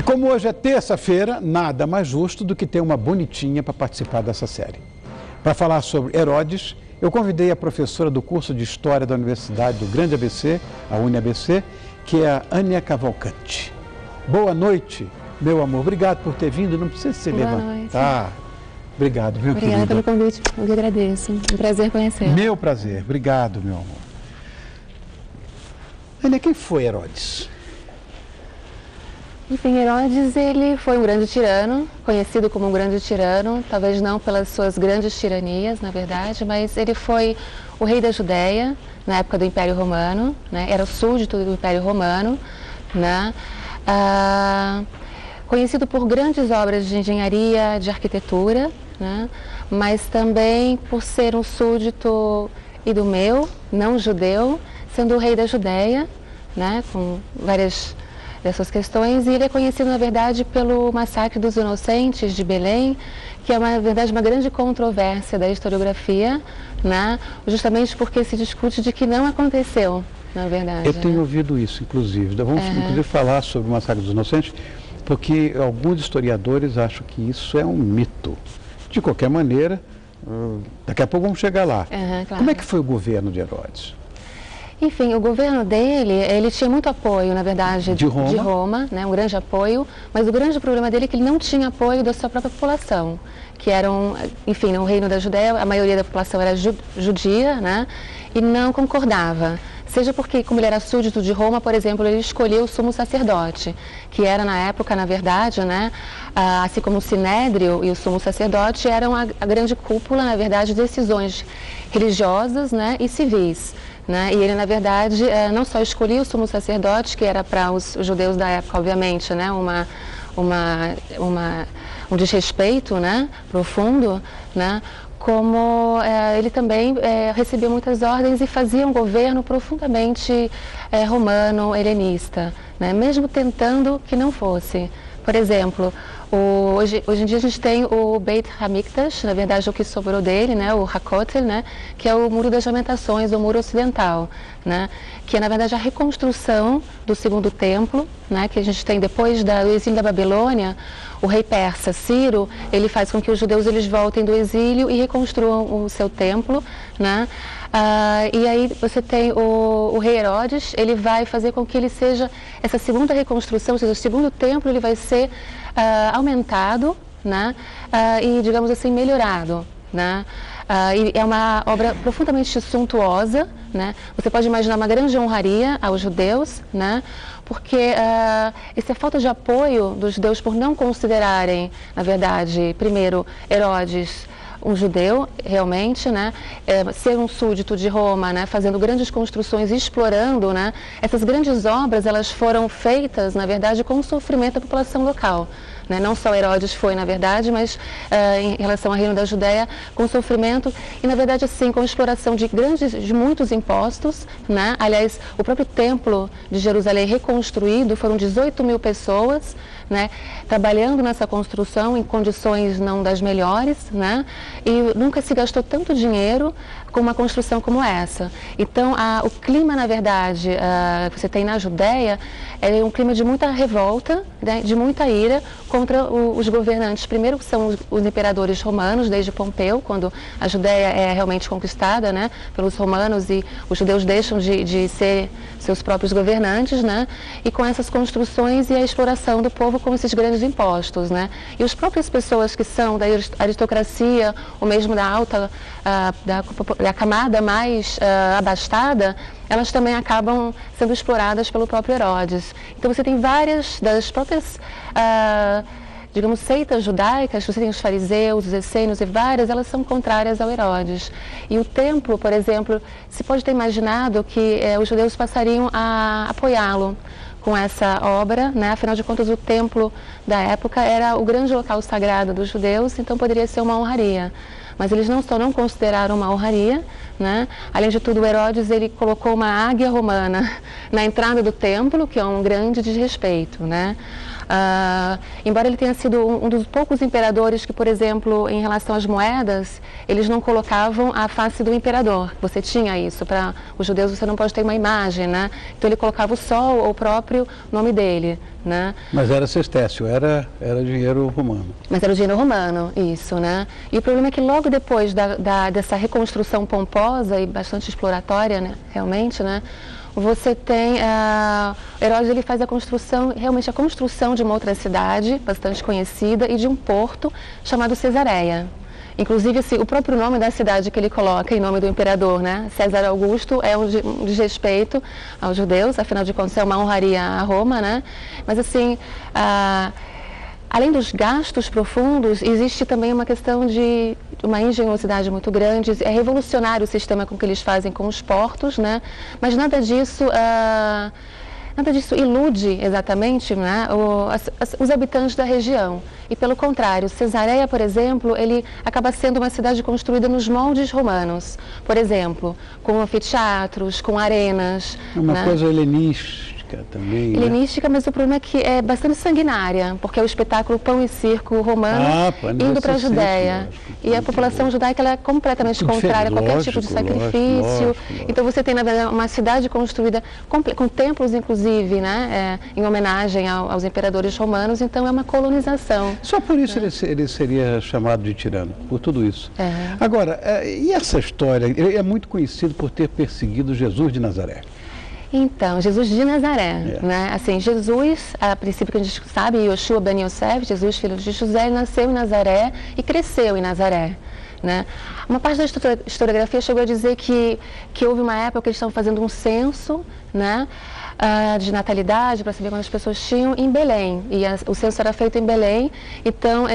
E como hoje é terça-feira, nada mais justo do que ter uma bonitinha para participar dessa série. Para falar sobre Herodes, eu convidei a professora do curso de História da Universidade do Grande ABC, a UniABC, que é a Ania Cavalcante. Boa noite, meu amor. Obrigado por ter vindo. Não precisa se levantar. Obrigado, meu querido. Obrigada pelo convite. Eu que agradeço. Um prazer conhecer. Meu prazer. Obrigado, meu amor. Ania, quem foi Herodes? Enfim, Herodes, ele foi um grande tirano, conhecido como um grande tirano, talvez não pelas suas grandes tiranias, na verdade, mas ele foi o rei da Judéia, na época do Império Romano, né? Era o súdito do Império Romano, né? Conhecido por grandes obras de engenharia, de arquitetura, né? Mas também por ser um súdito idumeu, não judeu, sendo o rei da Judéia, né? Com várias dessas questões, e ele é conhecido, na verdade, pelo massacre dos inocentes de Belém, que é, na verdade, uma grande controvérsia da historiografia, né? Justamente porque se discute de que não aconteceu, na verdade. Eu tenho ouvido isso, inclusive. Vamos, inclusive, falar sobre o massacre dos inocentes, porque alguns historiadores acham que isso é um mito. De qualquer maneira, daqui a pouco vamos chegar lá. Claro. Como é que foi o governo de Herodes? Enfim, o governo dele, ele tinha muito apoio, na verdade, de Roma, né, um grande apoio, mas o grande problema dele é que ele não tinha apoio da sua própria população, que eram, enfim, no Reino da Judéia, a maioria da população era judia, né, e não concordava. Seja porque, como ele era súdito de Roma, por exemplo, ele escolheu o sumo sacerdote, que era na época, na verdade, né, assim como o Sinédrio e o sumo sacerdote eram a grande cúpula, na verdade, de decisões religiosas, né, e civis. Né? E ele, na verdade, não só escolhia o sumo sacerdote, que era para os judeus da época, obviamente, né? Um desrespeito, né? Profundo, né? Como ele também recebia muitas ordens e fazia um governo profundamente romano-helenista, né? Mesmo tentando que não fosse. Por exemplo, hoje em dia a gente tem o Beit Hamikdash, na verdade o que sobrou dele, né, o Hakotel, né, que é o Muro das Lamentações, o Muro Ocidental, né, que é na verdade a reconstrução do segundo templo, né, que a gente tem depois do exílio da Babilônia. O rei persa Ciro, ele faz com que os judeus eles voltem do exílio e reconstruam o seu templo, né? E aí você tem o rei Herodes, ele vai fazer com que ele seja, essa segunda reconstrução, ou seja, o segundo templo, ele vai ser aumentado, né? E, digamos assim, melhorado, né? E é uma obra profundamente suntuosa, né? Você pode imaginar uma grande honraria aos judeus, né? Porque essa falta de apoio dos judeus por não considerarem, na verdade, primeiro, Herodes um judeu, realmente, né? Ser um súdito de Roma, né? Fazendo grandes construções e explorando, né? Essas grandes obras, elas foram feitas, na verdade, com o sofrimento da população local. Né? Não só Herodes foi, na verdade, mas em relação ao Reino da Judéia, com sofrimento e, na verdade, assim, com exploração de muitos impostos, né? Aliás, o próprio templo de Jerusalém reconstruído, foram 18 mil pessoas, né? Trabalhando nessa construção em condições não das melhores, né? E nunca se gastou tanto dinheiro com uma construção como essa. Então, o clima, na verdade, que você tem na Judéia, é um clima de muita revolta, né? De muita ira contra os governantes. Primeiro são os imperadores romanos, desde Pompeu, quando a Judéia é realmente conquistada, né? Pelos romanos, e os judeus deixam de ser seus próprios governantes, né? E com essas construções e a exploração do povo com esses grandes impostos, né? E as próprias pessoas que são da aristocracia, ou mesmo da alta, da camada mais abastada, elas também acabam sendo exploradas pelo próprio Herodes. Então você tem várias das próprias, digamos, seitas judaicas, você tem os fariseus, os essênios e várias, elas são contrárias ao Herodes. E o templo, por exemplo, se pode ter imaginado que os judeus passariam a apoiá-lo com essa obra, né? Afinal de contas, o templo da época era o grande local sagrado dos judeus, então poderia ser uma honraria. Mas eles não só não consideraram uma honraria, né? Além de tudo, Herodes ele colocou uma águia romana na entrada do templo, que é um grande desrespeito, né? Embora ele tenha sido um dos poucos imperadores que, por exemplo, em relação às moedas, eles não colocavam a face do imperador. Você tinha isso. Para os judeus você não pode ter uma imagem, né? Então ele colocava o sol ou o próprio nome dele, né? Mas era sestécio, era dinheiro romano. Mas era o dinheiro romano, isso, né? E o problema é que logo depois dessa reconstrução pomposa e bastante exploratória, né, realmente, né? Você tem, Herodes ele faz realmente a construção de uma outra cidade bastante conhecida e de um porto chamado Cesareia. Inclusive, assim, o próprio nome da cidade que ele coloca em nome do imperador, né? César Augusto, é um desrespeito aos judeus, afinal de contas é uma honraria a Roma, né? Mas assim, além dos gastos profundos, existe também uma questão de uma engenhosidade muito grande. É revolucionário o sistema com que eles fazem com os portos, né? Mas nada disso ilude exatamente, né, os habitantes da região. E pelo contrário, Cesareia, por exemplo, ele acaba sendo uma cidade construída nos moldes romanos. Por exemplo, com anfiteatros, com arenas. Uma né? coisa helenística também. Helenística, né? Mas o problema é que é bastante sanguinária, porque é o espetáculo Pão e Circo romano indo para a Judéia. E a população judaica ela é completamente contrária a qualquer tipo de sacrifício. Lógico. Então você tem, na verdade, uma cidade construída com templos, inclusive, né? Em homenagem aos imperadores romanos. Então é uma colonização. Só por isso ele seria chamado de tirano, por tudo isso. Agora, e essa história? Ele é muito conhecido por ter perseguido Jesus de Nazaré. Então, Jesus de Nazaré, né? Assim, Jesus, a princípio que a gente sabe, Yoshua ben Yosef, Jesus, filho de José, ele nasceu em Nazaré e cresceu em Nazaré, né? Uma parte da historiografia chegou a dizer que houve uma época que eles estavam fazendo um censo, né? De natalidade, para saber quantas pessoas tinham, em Belém. E o censo era feito em Belém, então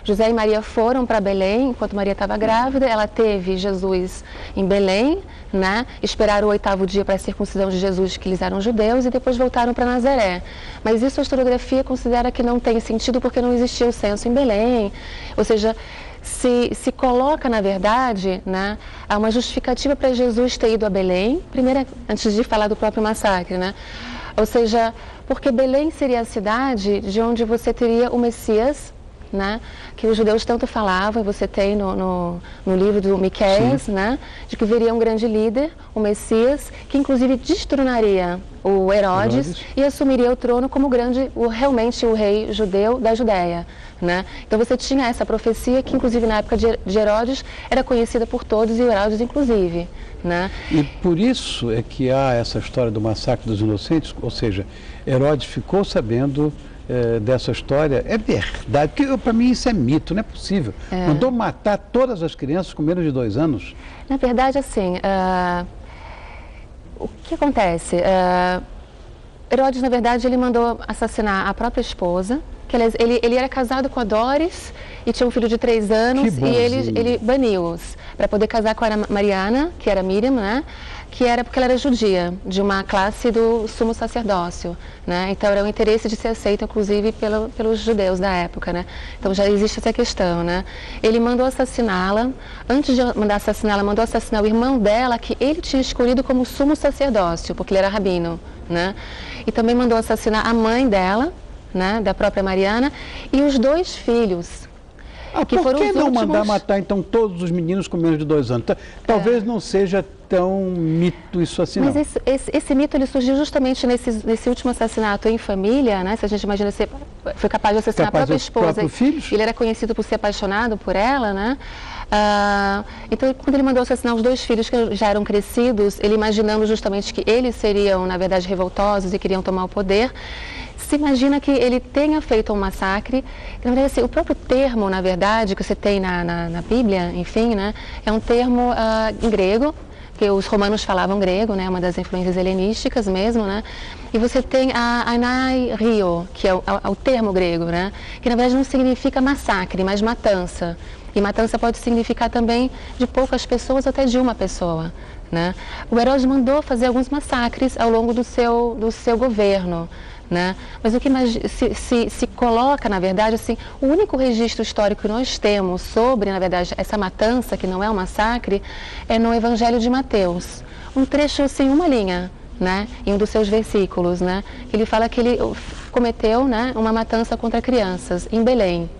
José e Maria foram para Belém, enquanto Maria estava grávida, ela teve Jesus em Belém, né? Esperaram o 8º dia para a circuncisão de Jesus, que eles eram judeus, e depois voltaram para Nazaré. Mas isso a historiografia considera que não tem sentido porque não existia o censo em Belém, ou seja, se coloca, na verdade, né, uma justificativa para Jesus ter ido a Belém, primeiro, antes de falar do próprio massacre, né? Ou seja, porque Belém seria a cidade de onde você teria o Messias, né, que os judeus tanto falavam, e você tem no livro do Miqueias, né, de que viria um grande líder, o Messias, que inclusive destronaria o Herodes e assumiria o trono como realmente o rei judeu da Judéia. Né? Então você tinha essa profecia que, inclusive, na época de Herodes, era conhecida por todos, e o Herodes, inclusive. Né? E por isso é que há essa história do massacre dos inocentes, ou seja, Herodes ficou sabendo dessa história. É verdade, porque para mim isso é mito, não é possível. Mandou matar todas as crianças com menos de 2 anos. Na verdade, assim, o que acontece? Herodes, na verdade, ele mandou assassinar a própria esposa, que ele era casado com a Doris e tinha um filho de 3 anos, e ele baniu-os para poder casar com a Mariana, que era Miriam, né? Que era porque ela era judia, de uma classe do sumo sacerdócio, né? Então era um interesse de ser aceito, inclusive, pelos judeus da época, né? Então já existe essa questão, né? Ele mandou assassiná-la, antes de mandar assassiná-la, mandou assassinar o irmão dela, que ele tinha escolhido como sumo sacerdócio, porque ele era rabino, né? E também mandou assassinar a mãe dela, né, da própria Mariana, e os 2 filhos. Por que não mandar matar, então, todos os meninos com menos de 2 anos? Talvez não seja tão mito isso assim, mas não. Esse mito ele surgiu justamente nesse último assassinato em família, né? Se a gente imagina, foi capaz de assassinar a própria esposa. Ele era conhecido por ser apaixonado por ela, né? Então, quando ele mandou assassinar os 2 filhos que já eram crescidos, ele imaginando justamente que eles seriam, na verdade, revoltosos e queriam tomar o poder, se imagina que ele tenha feito um massacre. Na verdade, assim, o próprio termo, na verdade, que você tem na Bíblia, enfim, né, é um termo em grego, que os romanos falavam grego, né, uma das influências helenísticas mesmo, né, e você tem a anaio, que é o termo grego, né, que na verdade não significa massacre, mas matança. E matança pode significar também de poucas pessoas até de uma pessoa, né. O Herodes mandou fazer alguns massacres ao longo do seu governo, né? Mas o que se coloca, na verdade, assim, o único registro histórico que nós temos sobre, na verdade, essa matança, que não é um massacre, é no Evangelho de Mateus. Um trecho, assim, uma linha, né? Em um dos seus versículos, né? Ele fala que ele cometeu, né, uma matança contra crianças em Belém.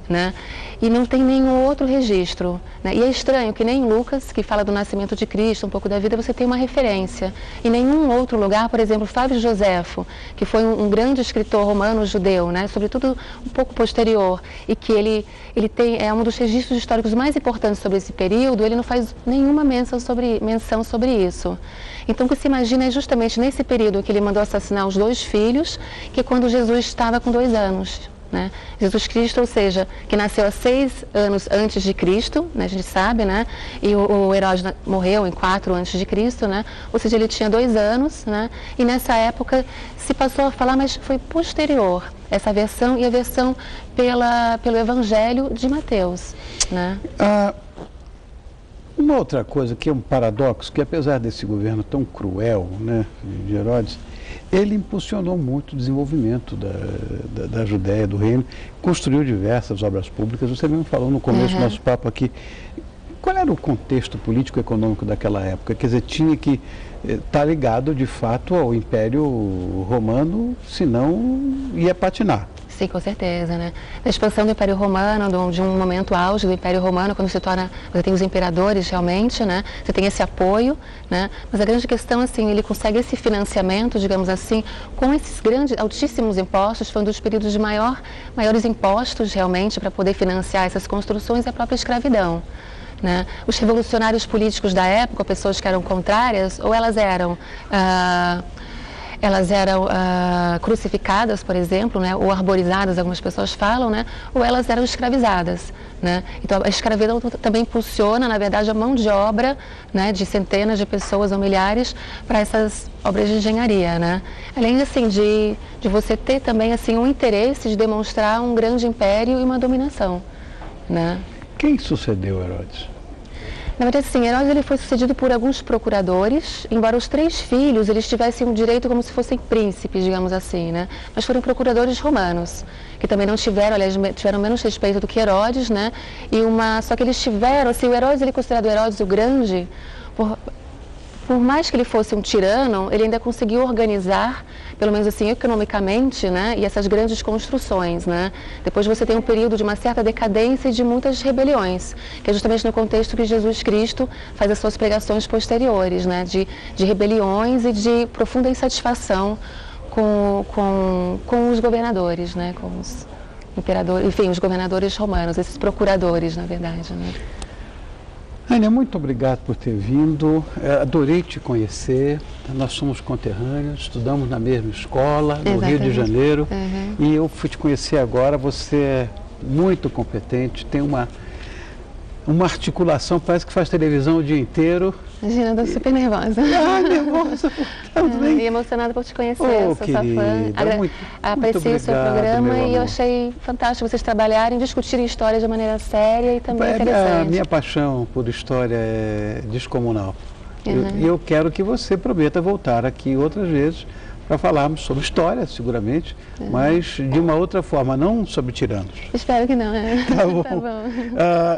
Né? E não tem nenhum outro registro. Né? E é estranho que nem em Lucas, que fala do nascimento de Cristo, um pouco da vida, você tem uma referência. Em nenhum outro lugar, por exemplo, Flávio Joséfo, que foi um grande escritor romano judeu, né? Sobretudo um pouco posterior, e que ele é um dos registros históricos mais importantes sobre esse período, ele não faz nenhuma menção sobre isso. Então o que se imagina é justamente nesse período em que ele mandou assassinar os 2 filhos, que é quando Jesus estava com 2 anos. Né? Jesus Cristo, ou seja, que nasceu há 6 anos antes de Cristo, né? A gente sabe, né? E o Herodes morreu em 4 antes de Cristo, né? Ou seja, ele tinha 2 anos, né? E nessa época se passou a falar, mas foi posterior essa versão, e a versão pelo Evangelho de Mateus, né? Uma outra coisa que é um paradoxo, que apesar desse governo tão cruel, né, de Herodes, ele impulsionou muito o desenvolvimento da Judéia, do reino, construiu diversas obras públicas. Você mesmo falou no começo do nosso papo aqui. Qual era o contexto político-econômico daquela época? Quer dizer, tinha que estar ligado, de fato, ao Império Romano, senão ia patinar. Sim, com certeza, né? A expansão do Império Romano, de um momento auge do Império Romano, quando você tem os imperadores realmente, né? Você tem esse apoio, né? Mas a grande questão, assim, ele consegue esse financiamento, digamos assim, com esses altíssimos impostos, foi um dos períodos de maiores impostos realmente para poder financiar essas construções e a própria escravidão. Né? Os revolucionários políticos da época, pessoas que eram contrárias, ou elas eram crucificadas, por exemplo, né? Ou arborizadas, algumas pessoas falam, né? Ou elas eram escravizadas. Né? Então, a escravidão também impulsiona, na verdade, a mão de obra, né? De centenas de pessoas ou milhares para essas obras de engenharia. Né? Além assim, de você ter também assim, um interesse de demonstrar um grande império e uma dominação. Né? Quem sucedeu Herodes? Na verdade, sim, Herodes ele foi sucedido por alguns procuradores, embora os 3 filhos eles tivessem um direito como se fossem príncipes, digamos assim, né? Mas foram procuradores romanos, que também não tiveram, aliás, tiveram menos respeito do que Herodes, né? Só que eles tiveram, assim, o Herodes, ele é considerado Herodes o Grande, por mais que ele fosse um tirano, ele ainda conseguiu organizar, pelo menos assim, economicamente, né, e essas grandes construções, né. Depois você tem um período de uma certa decadência e de muitas rebeliões, que é justamente no contexto que Jesus Cristo faz as suas pregações posteriores, né, de rebeliões e de profunda insatisfação com os governadores, né, com os imperadores, enfim, os governadores romanos, esses procuradores, na verdade, né. Ania, muito obrigado por ter vindo, adorei te conhecer, nós somos conterrâneos, estudamos na mesma escola, no Rio de Janeiro, e eu fui te conhecer agora, você é muito competente, tem uma articulação, parece que faz televisão o dia inteiro. Imagina, eu estou super nervosa. Nervosa, tudo bem? E emocionada por te conhecer, sou sua fã. Apreciei o seu programa e eu achei fantástico vocês trabalharem, discutirem história de maneira séria e também interessante. A minha paixão por história é descomunal. E eu quero que você prometa voltar aqui outras vezes para falarmos sobre história, seguramente, mas de uma outra forma, não sobre tiranos. Espero que não, né? Tá bom. Tá bom.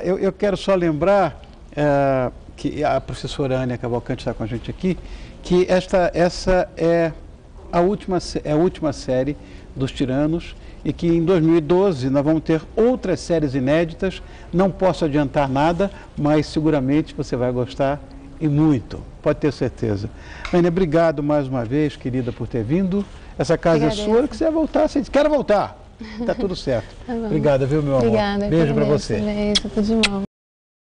Eu quero só lembrar que a professora Ania Cavalcante está com a gente aqui, que essa é a última série dos tiranos e que em 2012 nós vamos ter outras séries inéditas. Não posso adiantar nada, mas seguramente você vai gostar e muito, pode ter certeza. Ania, obrigado mais uma vez, querida, por ter vindo. Essa casa é sua, que você vai voltar, você diz, quero voltar. Está tudo certo. Tá bom. Obrigada, viu, meu amor? Obrigada. Beijo para você. Beijo, tudo de bom.